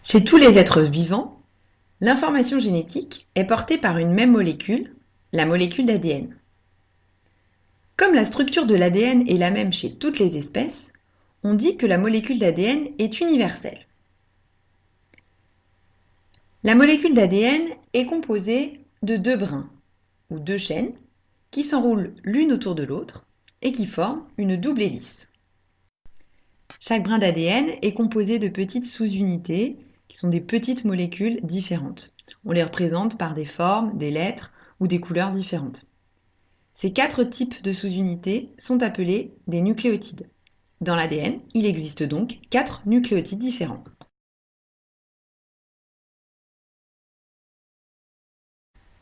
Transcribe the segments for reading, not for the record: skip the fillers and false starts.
Chez tous les êtres vivants, l'information génétique est portée par une même molécule, la molécule d'ADN. Comme la structure de l'ADN est la même chez toutes les espèces, on dit que la molécule d'ADN est universelle. La molécule d'ADN est composée de deux brins, ou deux chaînes, qui s'enroulent l'une autour de l'autre et qui forment une double hélice. Chaque brin d'ADN est composé de petites sous-unités qui sont des petites molécules différentes. On les représente par des formes, des lettres ou des couleurs différentes. Ces quatre types de sous-unités sont appelés des nucléotides. Dans l'ADN, il existe donc 4 nucléotides différents.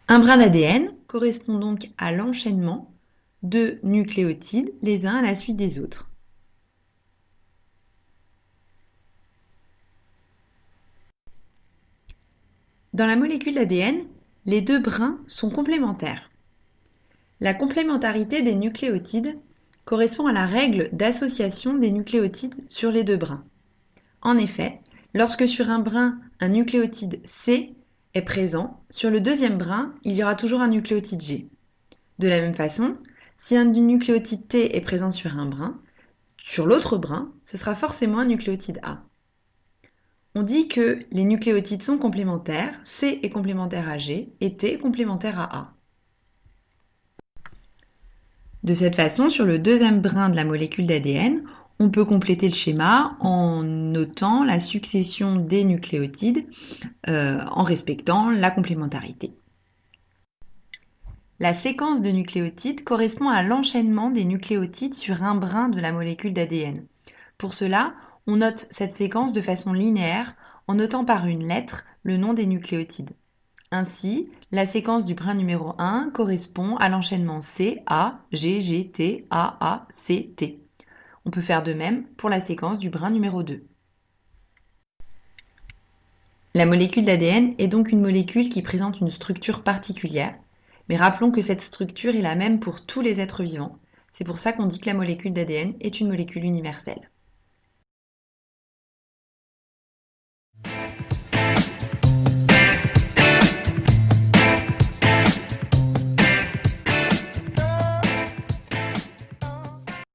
Un brin d'ADN correspond donc à l'enchaînement de nucléotides les uns à la suite des autres. Dans la molécule d'ADN, les deux brins sont complémentaires. La complémentarité des nucléotides correspond à la règle d'association des nucléotides sur les deux brins. En effet, lorsque sur un brin, un nucléotide C est présent, sur le deuxième brin, il y aura toujours un nucléotide G. De la même façon, si un nucléotide T est présent sur un brin, sur l'autre brin, ce sera forcément un nucléotide A. On dit que les nucléotides sont complémentaires, C est complémentaire à G et T est complémentaire à A. De cette façon, sur le deuxième brin de la molécule d'ADN, on peut compléter le schéma en notant la succession des nucléotides en respectant la complémentarité. La séquence de nucléotides correspond à l'enchaînement des nucléotides sur un brin de la molécule d'ADN. Pour cela, on note cette séquence de façon linéaire en notant par une lettre le nom des nucléotides. Ainsi, la séquence du brin numéro 1 correspond à l'enchaînement C, A, G, G, T, A, A, C, T. On peut faire de même pour la séquence du brin numéro 2. La molécule d'ADN est donc une molécule qui présente une structure particulière, mais rappelons que cette structure est la même pour tous les êtres vivants. C'est pour ça qu'on dit que la molécule d'ADN est une molécule universelle.